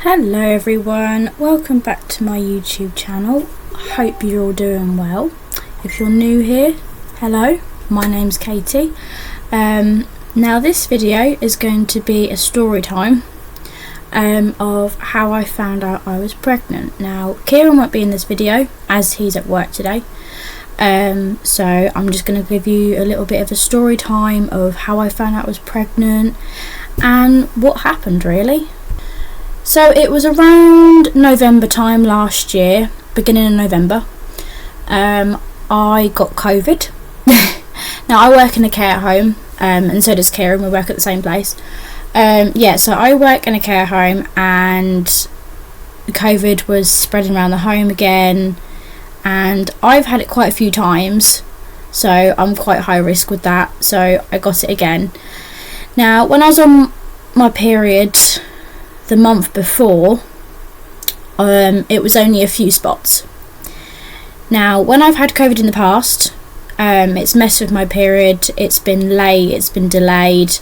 Hello everyone, welcome back to my YouTube channel. Hope you're all doing well. If you're new here, hello, my name's Katie. Now this video is going to be a story time of how I found out I was pregnant. Now Kieran won't be in this video as he's at work today, so I'm just going to give you a little bit of a story time of how I found out I was pregnant and what happened really. So it was around November time last year, beginning of November. I got COVID. Now I work in a care home, and so does Kieran. We work at the same place. So I work in a care home, and COVID was spreading around the home again, and I've had it quite a few times, so I'm quite high risk with that. So I got it again. Now when I was on my period the month before, it was only a few spots. Now when I've had COVID in the past, it's messed with my period, it's been late, it's been delayed,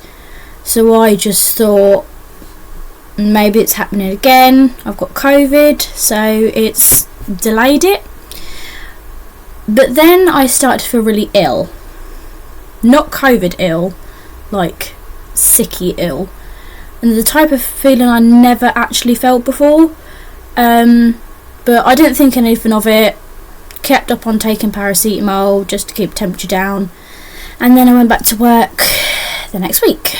so I just thought maybe it's happening again, I've got COVID, so it's delayed it. But then I started to feel really ill, not COVID ill, like sicky ill, and the type of feeling I never actually felt before, but I didn't think anything of it, kept up on taking paracetamol just to keep temperature down, and then I went back to work the next week.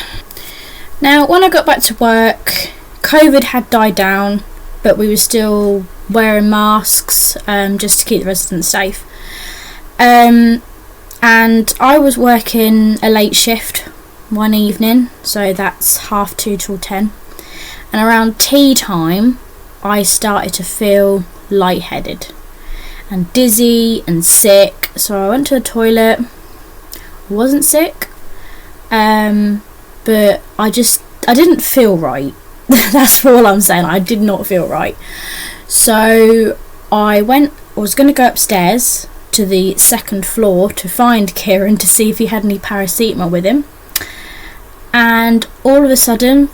Now when I got back to work, COVID had died down, but we were still wearing masks just to keep the residents safe, and I was working a late shift one evening, so that's 2:30 till 10, and around tea time I started to feel lightheaded and dizzy and sick, so I went to the toilet. I wasn't sick, but I didn't feel right. That's all I'm saying, I did not feel right. So I was going to go upstairs to the second floor to find Kieran to see if he had any paracetamol with him, and all of a sudden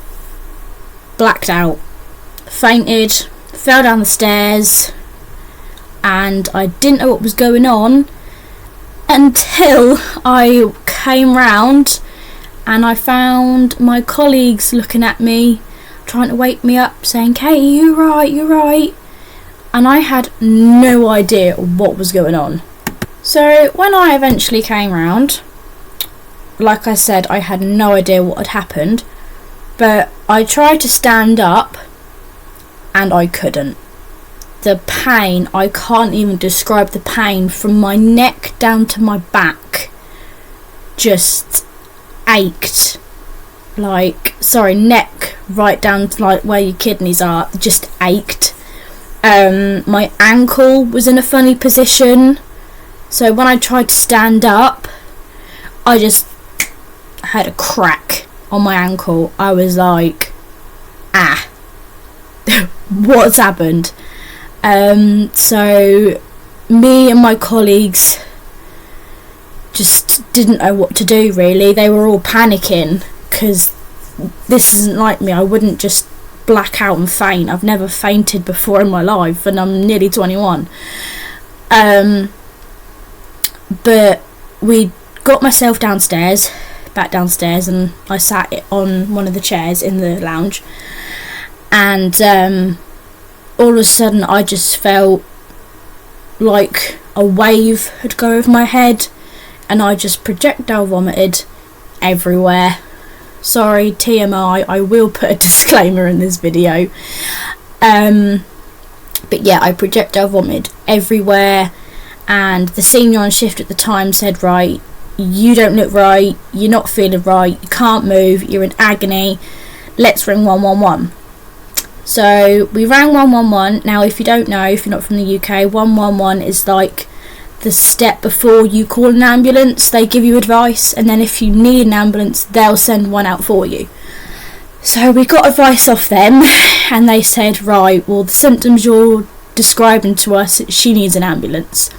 blacked out, fainted, fell down the stairs, and I didn't know what was going on until I came round and I found my colleagues looking at me, trying to wake me up, saying, "Katie, you're right," and I had no idea what was going on. So when I eventually came round, like I said, I had no idea what had happened, but I tried to stand up and I couldn't. The pain, I can't even describe the pain from my neck down to my back, just ached. Neck right down to like where your kidneys are, just ached. My ankle was in a funny position, so when I tried to stand up, I just had a crack on my ankle. I was like, what's happened? So me and my colleagues just didn't know what to do really. They were all panicking because this isn't like me. I wouldn't just black out and faint. I've never fainted before in my life, and I'm nearly 21. But we got myself back downstairs, and I sat on one of the chairs in the lounge, and all of a sudden I just felt like a wave had gone over my head, and I just projectile vomited everywhere. Sorry, TMI, I will put a disclaimer in this video, but yeah, I projectile vomited everywhere, and the senior on shift at the time said, "Right, you don't look right, you're not feeling right, you can't move, you're in agony, let's ring 111. So we rang 111. Now if you don't know, if you're not from the UK, 111 is like the step before you call an ambulance. They give you advice, and then if you need an ambulance, they'll send one out for you. So we got advice off them, and they said, right, well the symptoms you're describing to us, she needs an ambulance.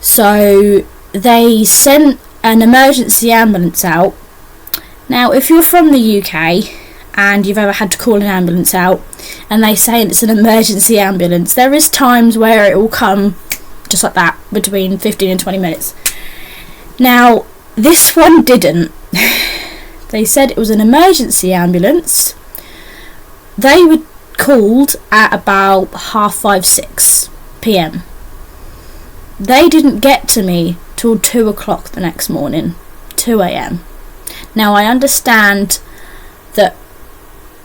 So they sent an emergency ambulance out. Now if you're from the UK and you've ever had to call an ambulance out and they say it's an emergency ambulance, there is times where it will come just like that, between 15 and 20 minutes. Now, this one didn't. They said it was an emergency ambulance. They were called at about 5:30, 6 p.m. They didn't get to me till 2 o'clock the next morning, 2 a.m. Now, I understand that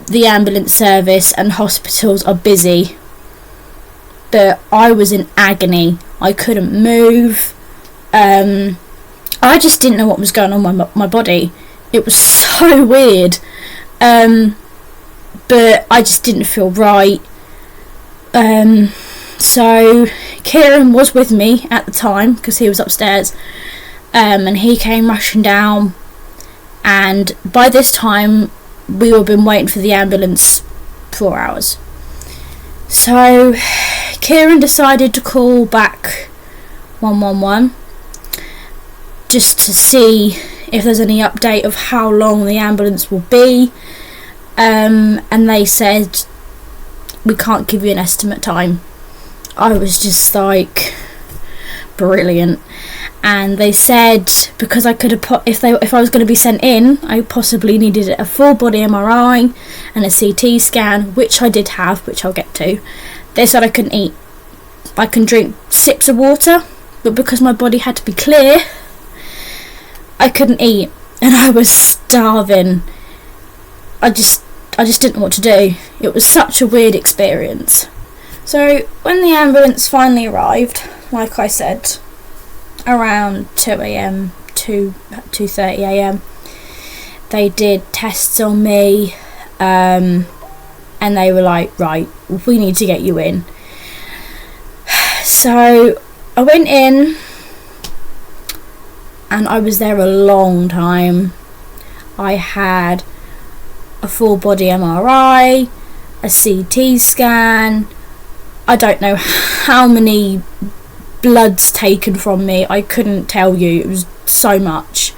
the ambulance service and hospitals are busy, but I was in agony. I couldn't move. I just didn't know what was going on with my body. It was so weird. But I just didn't feel right. So Kieran was with me at the time because he was upstairs, and he came rushing down, and by this time we all been waiting for the ambulance 4 hours. So Kieran decided to call back 111 just to see if there's any update of how long the ambulance will be, and they said we can't give you an estimate time. I was just like, brilliant. And they said because I could have if I was going to be sent in, I possibly needed a full body MRI and a CT scan, which I did have, which I'll get to. They said I couldn't eat. I can drink sips of water, but because my body had to be clear, I couldn't eat, and I was starving. I just didn't know what to do. It was such a weird experience. So when the ambulance finally arrived, like I said, around 2 a.m, 2:30 a.m, they did tests on me, and they were like, right, we need to get you in. So I went in, and I was there a long time. I had a full body MRI, a CT scan. I don't know how many bloods taken from me. I couldn't tell you. It was so much.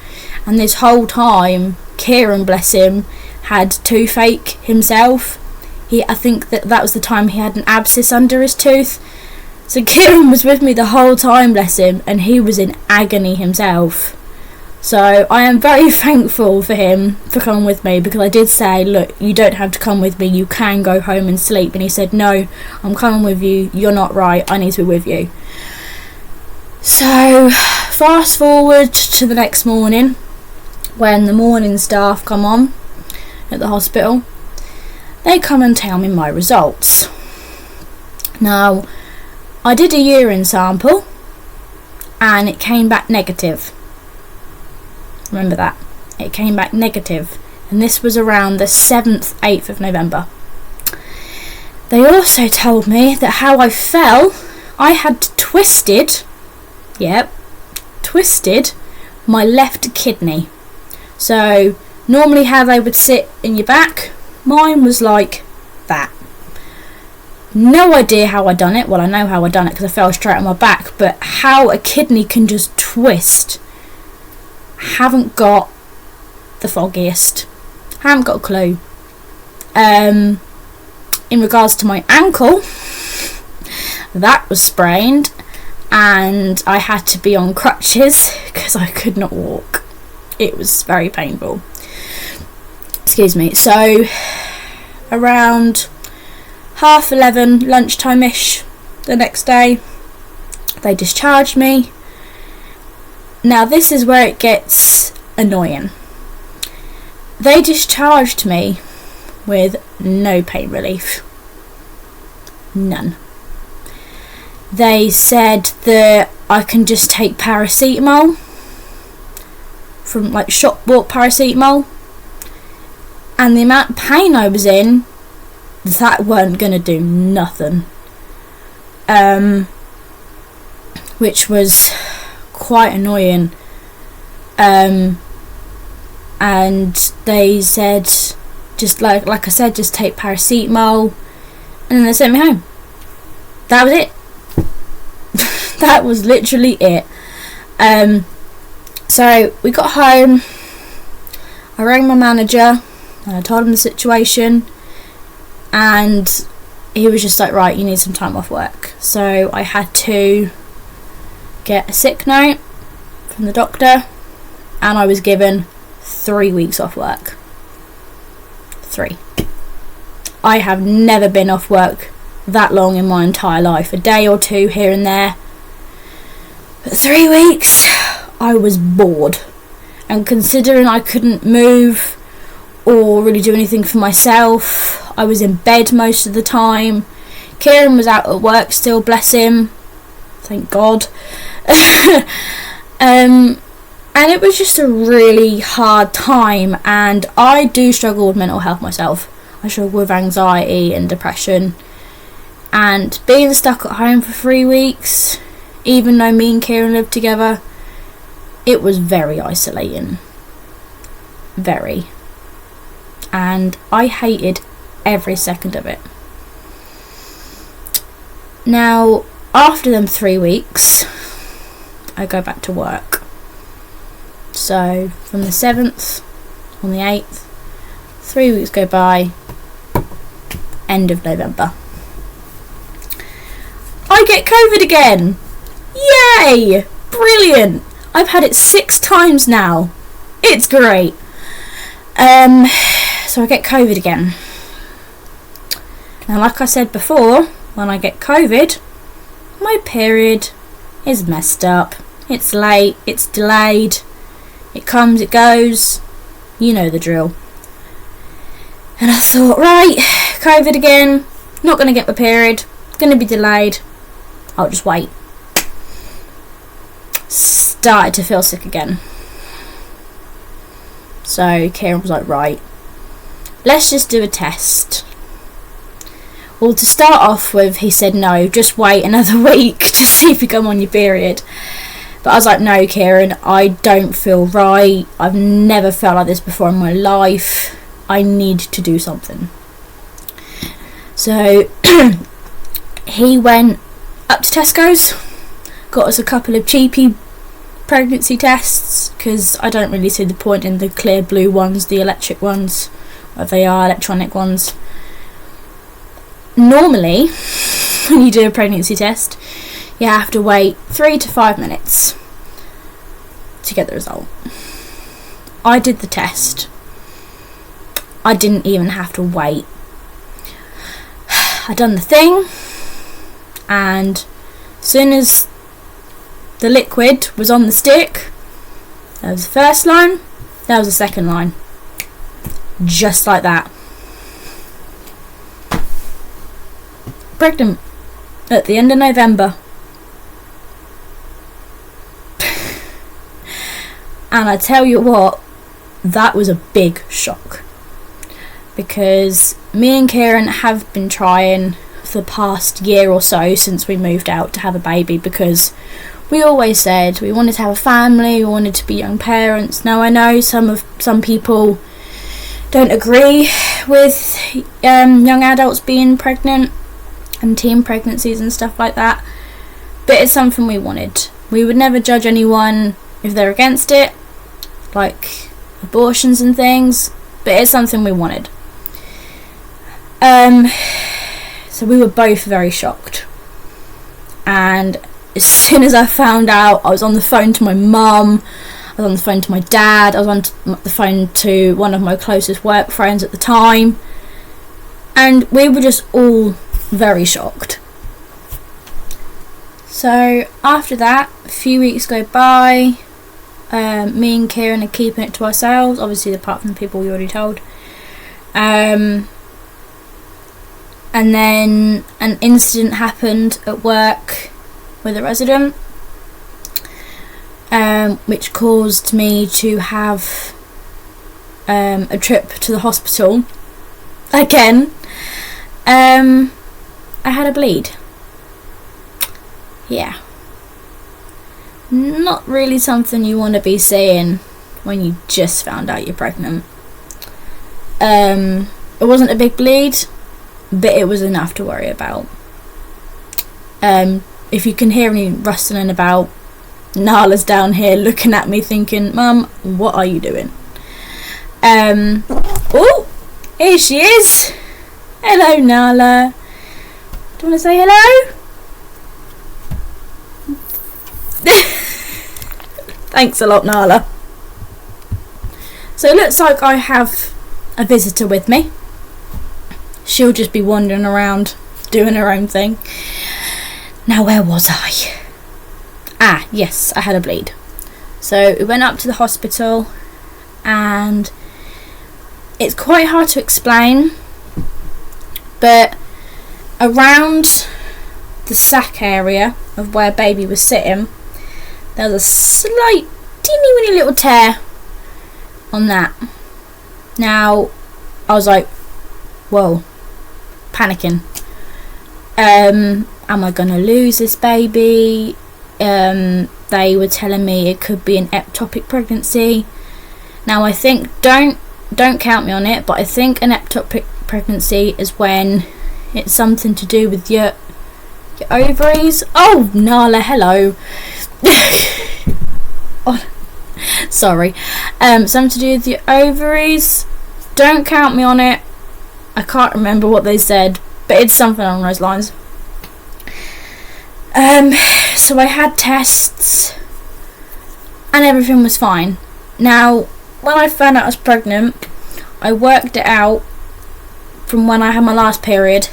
And this whole time, Kieran, bless him, had toothache himself. I think that was the time he had an abscess under his tooth. So Kieran was with me the whole time, bless him, and he was in agony himself. So I am very thankful for him for coming with me, because I did say, look, you don't have to come with me, you can go home and sleep. And he said, no, I'm coming with you, you're not right, I need to be with you. So fast forward to the next morning, when the morning staff come on at the hospital. They come and tell me my results. Now, I did a urine sample and it came back negative. Remember that. It came back negative, and this was around the 7th, 8th of November. They also told me that how I fell, I had twisted my left kidney. So normally how they would sit in your back, mine was like that. No idea how I done it. Well, I know how I done it because I fell straight on my back, but how a kidney can just twist, haven't got the foggiest. Haven't got a clue. In regards to my ankle, that was sprained, and I had to be on crutches because I could not walk. It was very painful. Excuse me. So around 11:30, lunchtime-ish, the next day, they discharged me. Now this is where it gets annoying. They discharged me with no pain relief. None. They said that I can just take paracetamol, from like shop bought paracetamol, and the amount of pain I was in, that weren't going to do nothing. Which was quite annoying. And they said, just like I said, just take paracetamol, and then they sent me home. That was it. That was literally it. So we got home. I rang my manager And I told him the situation, and he was just like, right, you need some time off work. So I had to get a sick note from the doctor, and I was given 3 weeks off work. 3. I have never been off work that long in my entire life. A day or two here and there, but 3 weeks, I was bored. And considering I couldn't move or really do anything for myself, I was in bed most of the time. Kieran was out at work still, bless him, thank God. And it was just a really hard time, and I do struggle with mental health myself. I struggle with anxiety and depression, and being stuck at home for 3 weeks, even though me and Kieran lived together, it was very isolating. Very. And I hated every second of it. Now, after them 3 weeks, I go back to work. So, from the 7th, on the 8th, 3 weeks go by, end of November. I get COVID again! Yay! Brilliant! I've had it 6 times now. It's great. So I get COVID again. Now, like I said before, when I get COVID, my period is messed up. It's late, it's delayed, it comes, it goes, you know the drill. And I thought, right, COVID again, not going to get my period, going to be delayed, I'll just wait. Started to feel sick again. So Kieran was like, right, let's just do a test. Well, to start off with, he said no, just wait another week to see if you come on your period. But I was like, no, Kieran, I don't feel right. I've never felt like this before in my life. I need to do something. So he went up to Tesco's, got us a couple of cheapy pregnancy tests, because I don't really see the point in the clear blue ones, the electric ones, whatever they are, electronic ones. Normally, when you do a pregnancy test, you have to wait 3 to 5 minutes to get the result. I did the test. I didn't even have to wait. I done the thing, and as soon as the liquid was on the stick, there was the first line, there was the second line. Just like that. Pregnant at the end of November. And I tell you what, that was a big shock, because me and Kieran have been trying for the past year or so since we moved out to have a baby, because we always said we wanted to have a family, we wanted to be young parents. Now, I know some people don't agree with young adults being pregnant and teen pregnancies and stuff like that, but it's something we wanted. We would never judge anyone if they're against it, like abortions and things, but it's something we wanted. So we were both very shocked, and as soon as I found out, I was on the phone to my mum, I was on the phone to my dad, I was on the phone to one of my closest work friends at the time, and we were just all very shocked. So after that, a few weeks go by, me and Kieran are keeping it to ourselves, obviously apart from the people we already told. And then an incident happened at work with a resident, which caused me to have a trip to the hospital again. I had a bleed. Yeah. Not really something you want to be saying when you just found out you're pregnant. It wasn't a big bleed, but it was enough to worry about. If you can hear any rustling about, Nala's down here looking at me thinking, Mum, what are you doing? Oh, Here she is. Hello, Nala. Do you want to say hello? Thanks a lot, Nala. So it looks like I have a visitor with me. She'll just be wandering around doing her own thing. Now, where was I? Ah, yes, I had a bleed. So we went up to the hospital, and it's quite hard to explain, but around the sac area of where baby was sitting, there was a slight teeny weeny little tear on that. Now I was like, whoa, panicking. Am I gonna lose this baby? They were telling me it could be an ectopic pregnancy. Now I think, don't count me on it, but I think an ectopic pregnancy is when it's something to do with your ovaries. Oh, Nala, hello. Oh, sorry. Something to do with your ovaries. Don't count me on it. I can't remember what they said, but it's something along those lines. So I had tests and everything was fine. Now, when I found out I was pregnant, I worked it out from when I had my last period.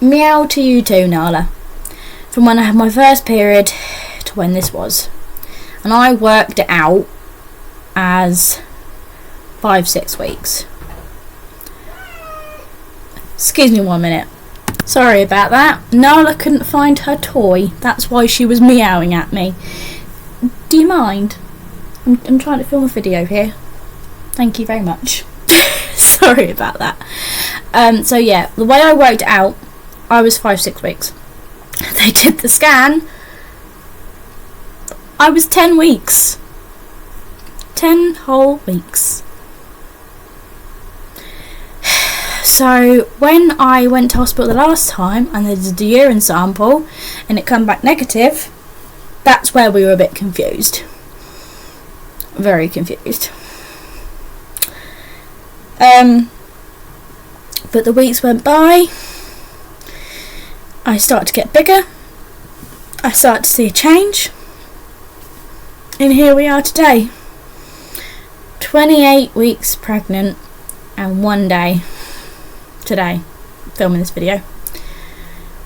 Meow to you too, Nala. From when I had my first period to when this was. And I worked it out as 5-6 weeks. Excuse me 1 minute. Sorry about that. Nala couldn't find her toy. That's why she was meowing at me. Do you mind? I'm trying to film a video here. Thank you very much. Sorry about that. So yeah, the way I worked it out, I was 5-6 weeks. They did the scan. I was 10 weeks. 10 whole weeks. So when I went to hospital the last time and they did the urine sample and it come back negative, that's where we were a bit confused. Very confused. But the weeks went by. I started to get bigger. I started to see a change. And here we are today. 28 weeks pregnant and 1 day today filming this video.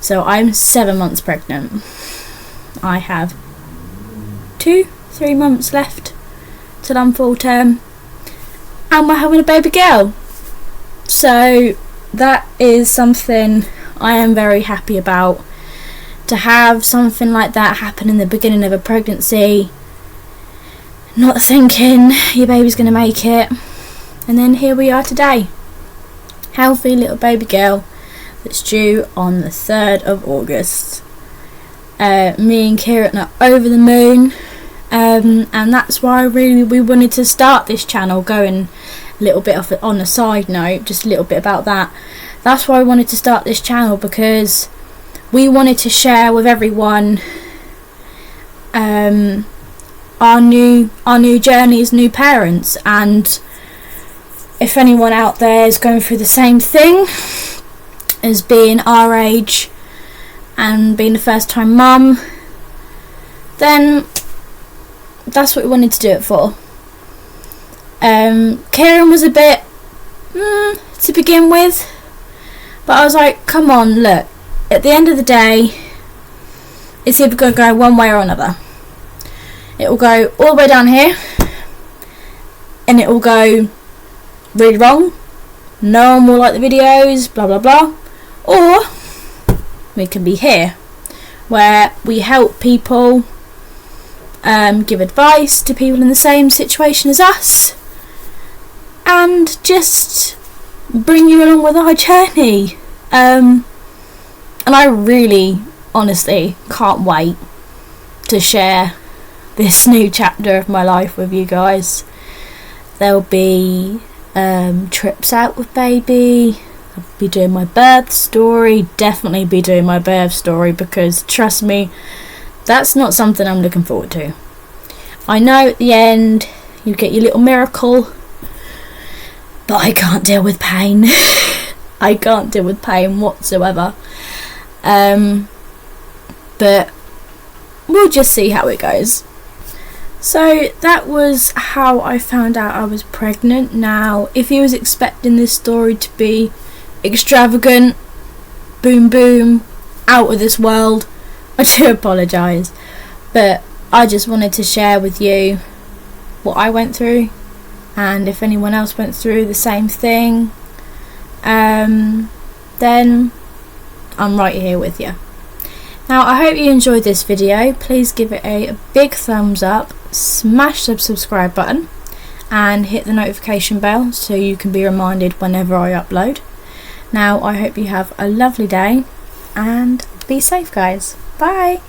So I'm 7 months pregnant. I have 2-3 months left till I'm full term, and we're having a baby girl. So that is something I am very happy about, to have something like that happen in the beginning of a pregnancy, not thinking your baby's going to make it, and then here we are today. Healthy little baby girl that's due on the 3rd of August. Me and Kieran are over the moon, and that's why we wanted to start this channel. Going a little bit off on a side note, just a little bit about that. That's why I wanted to start this channel, because we wanted to share with everyone our new journey as new parents, and if anyone out there is going through the same thing as being our age and being a first time mum, then that's what we wanted to do it for. Kieran was a bit to begin with, but I was like, come on, look, at the end of the day, it's either going to go one way or another. It will go all the way down here, and it will go really wrong, no one will like the videos, blah blah blah, or we can be here where we help people, give advice to people in the same situation as us, and just bring you along with our journey. And I really honestly can't wait to share this new chapter of my life with you guys. There'll be trips out with baby. I'll be doing my birth story. Definitely be doing my birth story, because trust me, that's not something I'm looking forward to. I know at the end you get your little miracle but I can't deal with pain. I can't deal with pain whatsoever. But we'll just see how it goes. So that was how I found out I was pregnant. Now, if you was expecting this story to be extravagant, boom boom, out of this world, I do apologise. But I just wanted to share with you what I went through, and if anyone else went through the same thing, then I'm right here with you. Now, I hope you enjoyed this video. Please give it a big thumbs up, smash the subscribe button, and hit the notification bell so you can be reminded whenever I upload. Now, I hope you have a lovely day, and be safe, guys. Bye!